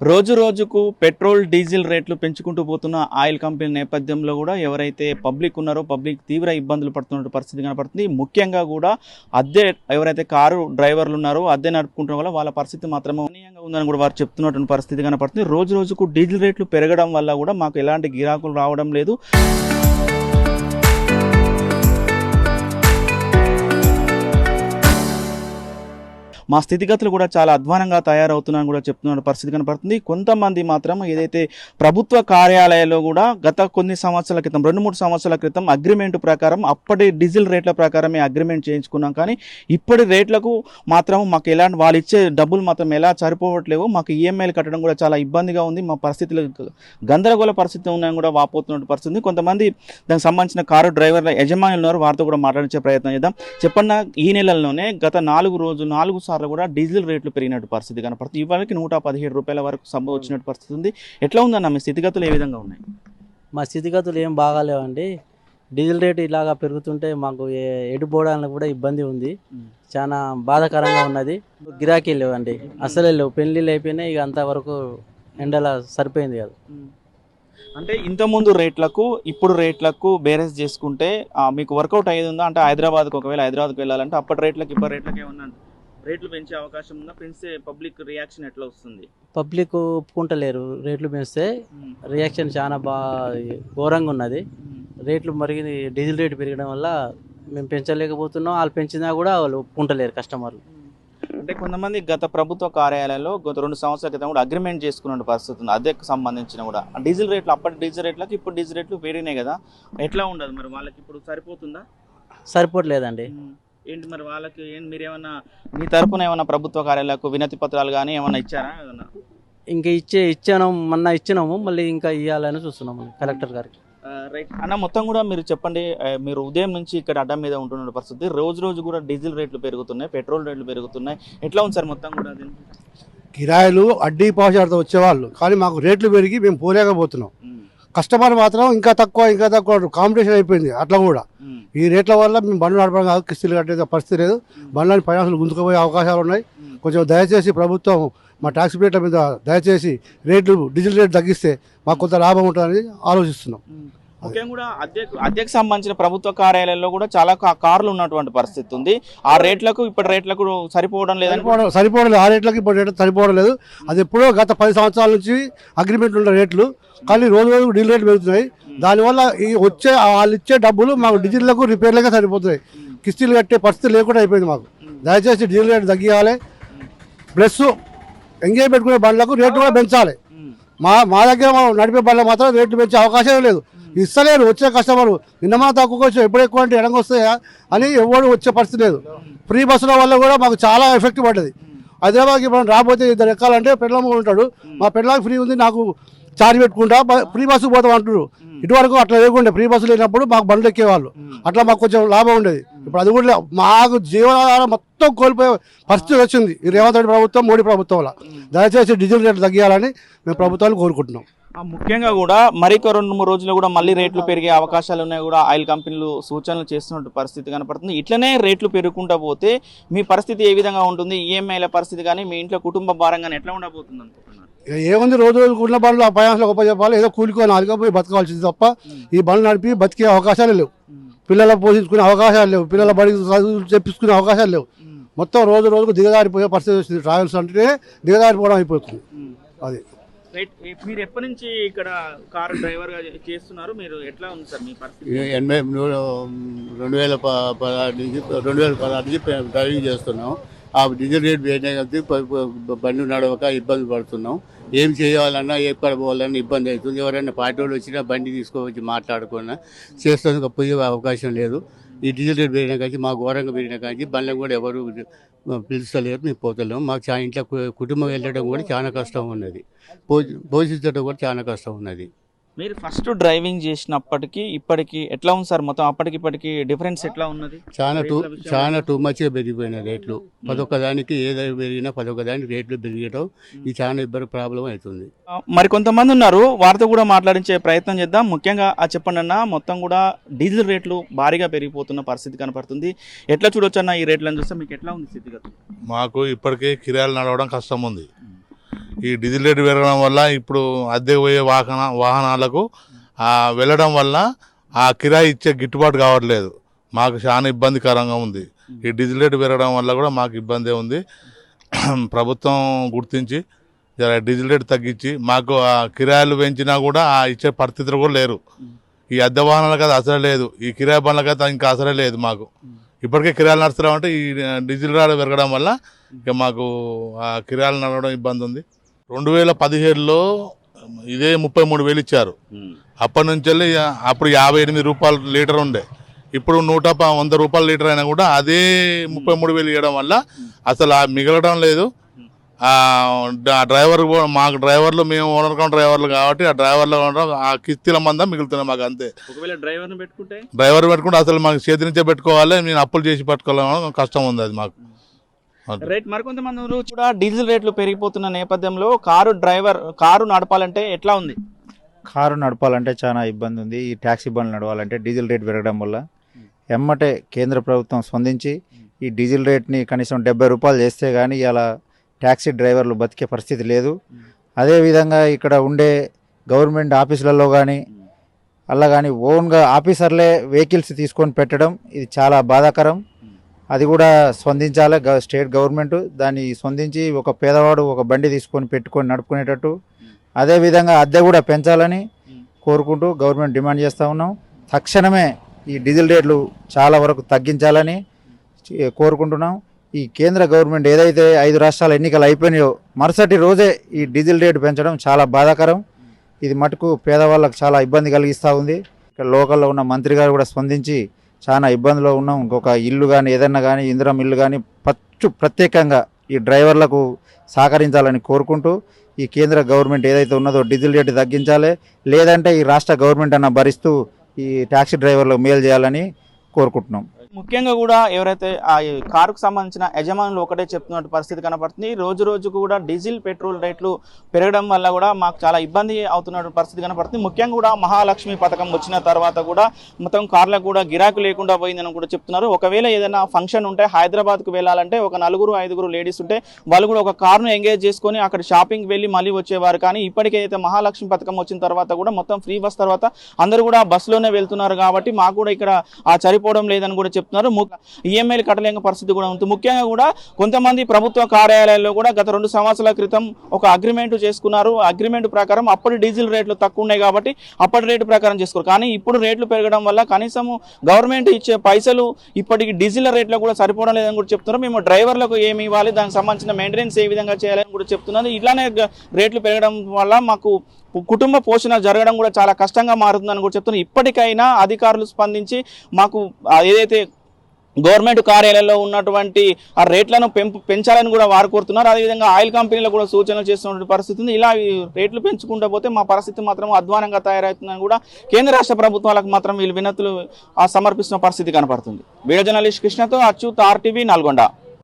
రోజు రోజుకు petrol diesel రేట్లు పెంచుకుంటూ పోతున్న ఆయిల్ కంపెనీ నేపథ్యంలో కూడా ఎవరైతే పబ్లిక్ ఉన్నారో పబ్లిక్ తీవ్ర ఇబ్బందులు పడుతున్న పరిస్థితి కనపడుతుంది. ముఖ్యంగా కూడా ఎవరైతే కారు డ్రైవర్లు ఉన్నారో అద్దె నడుపుకుంటున్న వల్ల వాళ్ళ పరిస్థితి మాత్రమే దయనీయంగా ఉందని కూడా వారు చెప్తున్నటువంటి పరిస్థితి కనపడుతుంది. రోజు రోజుకు డీజిల్ రేట్లు పెరగడం వల్ల కూడా మాకు ఎలాంటి గిరాకులు రావడం లేదు. మా స్థితిగతులు కూడా చాలా అధ్వానంగా తయారవుతున్నాయని కూడా చెప్తున్న పరిస్థితి కనపడుతుంది. కొంతమంది మాత్రం ఏదైతే ప్రభుత్వ కార్యాలయాల్లో కూడా గత కొన్ని సంవత్సరాల క్రితం 2-3 సంవత్సరాల క్రితం అగ్రిమెంట్ ప్రకారం అప్పటి డీజిల్ రేట్ల ప్రకారమే అగ్రిమెంట్ చేయించుకున్నాం. కానీ ఇప్పటి రేట్లకు మాత్రం మాకు ఎలాంటి వాళ్ళు ఇచ్చే డబ్బులు మాత్రం ఎలా సరిపోవట్లేవు. మాకు ఈఎంఐలు కట్టడం కూడా చాలా ఇబ్బందిగా ఉంది. మా పరిస్థితులు గందరగోళ పరిస్థితి ఉన్నాయని కూడా వాపోతున్న పరిస్థితి. కొంతమంది దానికి సంబంధించిన కారు డ్రైవర్ల యజమానులు ఉన్నారు, వారితో కూడా మాట్లాడించే ప్రయత్నం చేద్దాం. చెప్పండి, ఈ నెలలోనే గత 4 సార్లు కూడా డీజిల్ రేట్లు పెరిగినట్టు పరిస్థితి కనపడుతుంది. ఇవాళకి 117 రూపాయల వరకు సబ్బు వచ్చినట్టు పరిస్థితి ఉంది. ఎట్లా ఉందన్న మీ స్థితిగతులు ఏ విధంగా ఉన్నాయి? మా స్థితిగతులు ఏం బాగాలేవండి. డీజిల్ రేటు ఇలాగా పెరుగుతుంటే మాకు ఎటుపోవడానికి కూడా ఇబ్బంది ఉంది. చాలా బాధాకరంగా ఉన్నది. గిరాకీ లేవండి, అసలే లేవు. పెళ్ళిళ్ళు అయిపోయినాయి, ఇక అంతవరకు ఎండలా సరిపోయింది కదా. అంటే ఇంతకుముందు రేట్లకు ఇప్పుడు రేట్లకు బేరేజ్ చేసుకుంటే మీకు వర్కౌట్ అయ్యేది ఉందా? అంటే హైదరాబాద్కి ఒకవేళ హైదరాబాద్కి వెళ్ళాలంటే అప్పటి రేట్లకు ఇప్పటి రేట్లకి ఏమన్నా రేట్లు పెంచే అవకాశం ఉందా? పెంచితే పబ్లిక్ రియాక్షన్ ఎట్లా వస్తుంది? పబ్లిక్ ఒప్పుకుంటలేరు. రేట్లు పెంచితే రియాక్షన్ చాలా ఘోరంగా ఉన్నది. రేట్లు మరిగి డీజిల్ రేటు పెరగడం వల్ల మేము పెంచలేకపోతున్నాం. వాళ్ళు పెంచినా కూడా వాళ్ళు ఒప్పుకుంటలేరు కస్టమర్లు. అంటే కొంతమంది గత ప్రభుత్వ కార్యాలయాల్లో గత 2 సంవత్సరాల క్రితం కూడా అగ్రిమెంట్ చేసుకున్న పరిస్థితి ఉంది. అద్దెకు సంబంధించిన కూడా డీజిల్ రేట్లు అప్పటి డీజిల్ రేట్లకు ఇప్పుడు డీజిల్ రేట్లు పెరిగినాయి కదా, ఎట్లా ఉండదు మరి? వాళ్ళకి ఇప్పుడు సరిపోతుందా? సరిపోవట్లేదండి. ఏంటి మరి వాళ్ళకి మీరేమన్నా మీ తరపున ఏమన్నా ప్రభుత్వ కార్యాలయాలకు వినతి పత్రాలు కానీ ఏమన్నా ఇచ్చారా? ఇంకా ఇచ్చినాము, మళ్ళీ ఇంకా ఇవ్వాలని చూస్తున్నాము కలెక్టర్ గారికి. రైట్ అన్న, మొత్తం కూడా మీరు చెప్పండి. మీరు ఉదయం నుంచి ఇక్కడ అడ్డం మీద ఉంటున్న పరిస్థితి, రోజు రోజు కూడా డీజిల్ రేట్లు పెరుగుతున్నాయి, పెట్రోల్ రేట్లు పెరుగుతున్నాయి. ఎట్లా ఉంది సార్ మొత్తం కూడా? కిరాయిలు అడ్డీ పాషాడుతూ వచ్చేవాళ్ళు, కానీ మాకు రేట్లు పెరిగి మేము పోలేకపోతున్నాం. కస్టమర్ మాత్రం ఇంకా తక్కువ కాంపిటీషన్ అయిపోయింది. అట్లా కూడా ఈ రేట్ల వల్ల మేము బండ్లు నడపడం కాదు, కిస్తులు కట్టే పరిస్థితి లేదు. బండ్లని ఫైనాన్సులు గుంజుకుపోయే అవకాశాలు ఉన్నాయి. కొంచెం దయచేసి ప్రభుత్వం మా ట్యాక్స్ రేట్ల మీద దయచేసి డీజిల్ రేట్లు తగ్గిస్తే మాకు కొంత లాభం ఉంటుందని ఆలోచిస్తున్నాం. ముఖ్యంగా కూడా అద్దెకు సంబంధించిన ప్రభుత్వ కార్యాలయాల్లో కూడా చాలా కార్లు ఉన్నటువంటి పరిస్థితి ఉంది. ఆ రేట్లకు ఇప్పటి రేట్లకు సరిపోవడం లేదు. ఆ రేట్లకు ఇప్పుడు రేట్లు సరిపోవడం లేదు. అది ఎప్పుడో గత 10 సంవత్సరాల నుంచి అగ్రిమెంట్ ఉన్న రేట్లు, కానీ రోజు రోజు డీజిల్ రేట్లు పెరుగుతున్నాయి. దానివల్ల ఈ వాళ్ళు ఇచ్చే డబ్బులు మాకు డీజిల్లకు రిపేర్లకే సరిపోతున్నాయి. కిస్తీలు కట్టే పరిస్థితి లేకుండా అయిపోయింది మాకు. దయచేసి డీజిల్ రేటు తగ్గియాలి, ప్లస్ ఎంగేజ్ పెట్టుకునే బండ్లకు రేట్లు కూడా పెంచాలి. మా దగ్గర నడిపే బండ్లకు మాత్రం రేట్లు పెంచే అవకాశం లేదు. ఇస్తలేరు వచ్చే కస్టమర్. నిన్నమా తక్కువ వచ్చి ఎప్పుడు ఎక్కువ అంటే ఎడంగా వస్తాయా అని ఎవరు వచ్చే పరిస్థితి లేదు. ఫ్రీ బస్సుల వల్ల కూడా మాకు చాలా ఎఫెక్ట్ పడ్డది. హైదరాబాద్కి మనం రాకపోతే ఇద్దరు ఎక్కాలంటే పెళ్ళమ్మ ఉంటాడు, మా పెళ్ళకి ఫ్రీ ఉంది నాకు చార్జ్ పెట్టుకుంటా ఫ్రీ బస్సుకు పోతాం అంటున్నారు. ఇటువరకు అట్లా లేకుండే, ఫ్రీ బస్సు లేనప్పుడు మాకు బండ్లు ఎక్కేవాళ్ళు, అట్లా మాకు కొంచెం లాభం ఉండేది. ఇప్పుడు అది కూడా మాకు జీవనాధారం మొత్తం కోల్పోయే పరిస్థితి వచ్చింది ఈ రేవంత్ రెడ్డి ప్రభుత్వం, మోడీ ప్రభుత్వంలో. దయచేసి డీజిల్ రేట్లు తగ్గియాలని మేము ప్రభుత్వాన్ని కోరుకుంటున్నాం. ముఖ్యంగా కూడా మరికొ 2-3 రోజుల్లో కూడా మళ్ళీ రేట్లు పెరిగే అవకాశాలు ఉన్నాయి కూడా ఆయిల్ కంపెనీలు సూచనలు చేస్తున్నట్టు పరిస్థితి కనపడుతుంది. ఇట్లనే రేట్లు పెరుగుకుంటా పోతే మీ పరిస్థితి ఏ విధంగా ఉంటుంది? ఈఎంఐల పరిస్థితి కానీ మీ ఇంట్లో కుటుంబ భారంగా ఎట్లా ఉండబోతుంది అనుకుంటున్నారు? ఏముంది, రోజు రోజు ఉన్న బండ్లు ఆ ఫైనాన్స్లో గొప్ప చెప్పాలి, ఏదో కూలికొని అదికపోయి బతకాల్సింది తప్ప ఈ బండ్లు నడిపి బతికే అవకాశాలు లేవు. పిల్లలకు పోషించుకునే అవకాశాలు లేవు, పిల్లల బడికి చదువు చెప్పించుకునే అవకాశాలు లేవు. మొత్తం రోజు రోజుకు దిగజారిపోయే పరిస్థితి వస్తుంది. ట్రావెల్స్ అంటే దిగజారిపోవడం అయిపోతుంది. అది మీరు ఎప్పటి నుంచి ఇక్కడ కార్ డ్రైవర్ గా చేస్తున్నారు? మీరు ఎట్లా ఉంది సార్ మీ పరిస్థితి? 2016 నుంచి డ్రైవింగ్ చేస్తున్నాం. ఆ డీజిల్ రేట్ పెరిగినా కాబట్టి బండి నడవక ఇబ్బంది పడుతున్నాం. ఏం చేయాలన్నా ఎక్కడ పోవాలన్నా ఇబ్బంది అవుతుంది. ఎవరైనా పార్టీ వాళ్ళు వచ్చినా బండి తీసుకొచ్చి మాట్లాడుకున్నా చేస్తానికి పోయే అవకాశం లేదు. ఈ డీజిల్ రేట్ పెరిగినా కానీ మాకు ఘోరంగా పెరిగినా కానీ బండ్లకు కూడా ఎవరు పిలుస్తలేరు, మేము పోతలేము. మాకు ఇంట్లో కుటుంబం వెళ్ళడం కూడా చాలా కష్టం ఉన్నది, పోషించడం కూడా చాలా కష్టం ఉన్నది. మీరు ఫస్ట్ డ్రైవింగ్ చేసినప్పటికీ ఇప్పటికి ఎట్లా ఉంది సార్? మొత్తం అప్పటికి ఇప్పటికి డిఫరెన్స్ ఎట్లా ఉన్నది? చాలా టూ మచ్గా పెరిగిపోయిన రేట్లు. 11 దానికి ఏదైనా పెరిగినా 11 దానికి రేట్లు పెరిగడం ఇది చాలా ఇబ్బంది ప్రాబ్లం అవుతుంది. మరి కొంతమంది ఉన్నారు, వారితో కూడా మాట్లాడించే ప్రయత్నం చేద్దాం. ముఖ్యంగా చెప్పండి అన్న, మొత్తం కూడా డీజిల్ రేట్లు భారీగా పెరిగిపోతున్న పరిస్థితి కనపడుతుంది. ఎట్లా చూడొచ్చు అన్న ఈ రేట్లను చూస్తే మీకు ఎట్లా ఉంది స్థితిగతులు? మాకు ఇప్పటికే కిరాయిలు నడవడం కష్టం ఉంది. ఈ డీజిల్ రేటు పెరగడం వల్ల ఇప్పుడు అద్దెకు పోయే వాహనాలకు వెళ్ళడం వల్ల ఆ కిరాయి ఇచ్చే గిట్టుబాటు కావట్లేదు. మాకు చాలా ఇబ్బందికరంగా ఉంది. ఈ డీజిల్ రేటు పెరగడం వల్ల కూడా మాకు ఇబ్బందే ఉంది. ప్రభుత్వం గుర్తించి డీజిల్ రేటు తగ్గించి మాకు ఆ కిరాయిలు పెంచినా కూడా ఆ ఇచ్చే పరిస్థితులు కూడా లేరు. ఈ అద్దె వాహనాలకు అది అసలే లేదు, ఈ కిరాయి బండ్లకు అయితే ఇంకా అసలే లేదు. మాకు ఇప్పటికే కిరాయిలు నడుస్తున్నామంటే ఈ డీజిల్ రేటు పెరగడం వల్ల ఇక మాకు ఆ కిరాయిలు నడవడం ఇబ్బంది ఉంది. 2017లో ఇదే 33,000 ఇచ్చారు. అప్పటి నుంచి వెళ్ళి అప్పుడు 58 రూపాయలు లీటర్ ఉండే, ఇప్పుడు 100 రూపాయల లీటర్ అయినా కూడా అదే 33,000 ఇవ్వడం వల్ల అసలు మిగలడం లేదు. డ్రైవర్ మాకు డ్రైవర్లు మేము ఓనర్ కౌంట్ డ్రైవర్లు కాబట్టి ఆ డ్రైవర్లు ఆ కిస్తీల మందా మిగులుతున్నాయి మాకు అంతే. డ్రైవర్ పెట్టుకుంటే అసలు మాకు చేతి నుంచే పెట్టుకోవాలి, నేను అప్పులు చేసి పట్టుకోవాలని కష్టం ఉంది. అది మాకు రైట్. మరికొంతమంది కూడా డీజిల్ రేట్లు పెరిగిపోతున్న నేపథ్యంలో కారు నడపాలంటే ఎట్లా ఉంది? కారు నడపాలంటే చాలా ఇబ్బంది ఉంది. ఈ ట్యాక్సీ బండ్లు నడవాలంటే డీజిల్ రేట్ పెరగడం వల్ల ఎమ్మటే కేంద్ర ప్రభుత్వం స్పందించి ఈ డీజిల్ రేట్ని కనీసం 70 రూపాయలు చేస్తే కానీ ఇలా ట్యాక్సీ డ్రైవర్లు బతికే పరిస్థితి లేదు. అదేవిధంగా ఇక్కడ ఉండే గవర్నమెంట్ ఆఫీసులలో కానీ అలా కానీ ఓన్గా ఆఫీసర్లే వెహికల్స్ తీసుకొని పెట్టడం ఇది చాలా బాధాకరం. అది కూడా స్పందించాలి స్టేట్ గవర్నమెంట్. దాన్ని స్పందించి ఒక పేదవాడు ఒక బండి తీసుకొని పెట్టుకొని నడుపుకునేటట్టు, అదేవిధంగా అద్దె కూడా పెంచాలని కోరుకుంటూ గవర్నమెంట్ డిమాండ్ చేస్తూ ఉన్నాం. తక్షణమే ఈ డీజిల్ రేట్లు చాలా వరకు తగ్గించాలని కోరుకుంటున్నాం. ఈ కేంద్ర గవర్నమెంట్ ఏదైతే 5 రాష్ట్రాల ఎన్నికలు అయిపోయినాయో మరుసటి రోజే ఈ డీజిల్ రేటు పెంచడం చాలా బాధాకరం. ఇది మటుకు పేదవాళ్ళకు చాలా ఇబ్బంది కలిగిస్తూ ఉంది. ఇక్కడ లోకల్లో ఉన్న మంత్రి గారు కూడా స్పందించి చాలా ఇబ్బందిలో ఉన్నాం. ఇంకొక ఇల్లు కానీ ఏదన్నా కానీ ఇందిరం ఇల్లు కానీ ప్రత్యేకంగా ఈ డ్రైవర్లకు సహకరించాలని కోరుకుంటూ ఈ కేంద్ర గవర్నమెంట్ ఏదైతే ఉన్నదో డీజిల్ రేటు తగ్గించాలి, లేదంటే ఈ రాష్ట్ర గవర్నమెంట్ అన్న భరిస్తూ ఈ ట్యాక్సీ డ్రైవర్లకు మేలు చేయాలని కోరుకుంటున్నాం. ముఖ్యంగా కూడా ఎవరైతే ఆ కారుకు సంబంధించిన యజమానులు ఒకటే చెప్తున్న పరిస్థితి కనపడుతుంది. రోజు రోజుకు కూడా డీజిల్ పెట్రోల్ రేట్లు పెరగడం వల్ల కూడా మాకు చాలా ఇబ్బంది అవుతున్న పరిస్థితి కనపడుతుంది. ముఖ్యంగా కూడా మహాలక్ష్మి పథకం వచ్చిన తర్వాత కూడా మొత్తం కార్లకు కూడా గిరాకు లేకుండా పోయిందని కూడా చెప్తున్నారు. ఒకవేళ ఏదైనా ఫంక్షన్ ఉంటే హైదరాబాద్కు వెళ్ళాలంటే ఒక 4-5 లేడీస్ ఉంటే వాళ్ళు కూడా ఒక కారును ఎంగేజ్ చేసుకొని అక్కడ షాపింగ్ వెళ్ళి మళ్ళీ వచ్చేవారు. కానీ ఇప్పటికైతే మహాలక్ష్మి పథకం వచ్చిన తర్వాత కూడా మొత్తం ఫ్రీ బస్ తర్వాత అందరూ కూడా బస్సులోనే వెళ్తున్నారు కాబట్టి మాకు కూడా ఇక్కడ సరిపోవడం లేదని కూడా చెప్తున్నారు. ఈఎంఐలు కట్టలేని పరిస్థితి కూడా ఉంది. ముఖ్యంగా కూడా కొంతమంది ప్రభుత్వ కార్యాలయాల్లో కూడా గత 2 సంవత్సరాల క్రితం ఒక అగ్రిమెంట్ చేసుకున్నారు. అగ్రిమెంట్ ప్రకారం అప్పటి డీజిల్ రేట్లు తక్కువ ఉన్నాయి కాబట్టి అప్పటి రేటు ప్రకారం చేసుకోరు. కానీ ఇప్పుడు రేట్లు పెరగడం వల్ల కనీసం గవర్నమెంట్ ఇచ్చే పైసలు ఇప్పటికి డీజిల్ రేట్లో కూడా సరిపోవడం లేదని కూడా చెప్తున్నారు. మేము డ్రైవర్లకు ఏమి ఇవ్వాలి, దానికి సంబంధించిన మెయింటెనెన్స్ ఏ విధంగా చేయాలని కూడా చెప్తున్నారు. ఇట్లానే రేట్లు పెరగడం వల్ల మాకు కుటుంబ పోషణ జరగడం కూడా చాలా కష్టంగా మారుతుందని కూడా చెప్తున్నారు. ఇప్పటికైనా అధికారులు స్పందించి మాకు ఏదైతే గవర్నమెంట్ కార్యాలయాల్లో ఉన్నటువంటి ఆ రేట్లను పెంచాలని కూడా వారు కోరుతున్నారు. అదేవిధంగా ఆయిల్ కంపెనీలు కూడా సూచనలు చేస్తున్న పరిస్థితి ఉంది. ఇలా రేట్లు పెంచుకుంటూ పోతే మా పరిస్థితి మాత్రం అధ్వానంగా తయారవుతుందని కూడా కేంద్ర రాష్ట్ర ప్రభుత్వాలకు మాత్రం వీళ్ళు వినతులు సమర్పిస్తున్న పరిస్థితి కనపడుతుంది. వీడియో జర్నలిస్ట్ కృష్ణతో అచ్యుత్, RTV, నల్గొండ.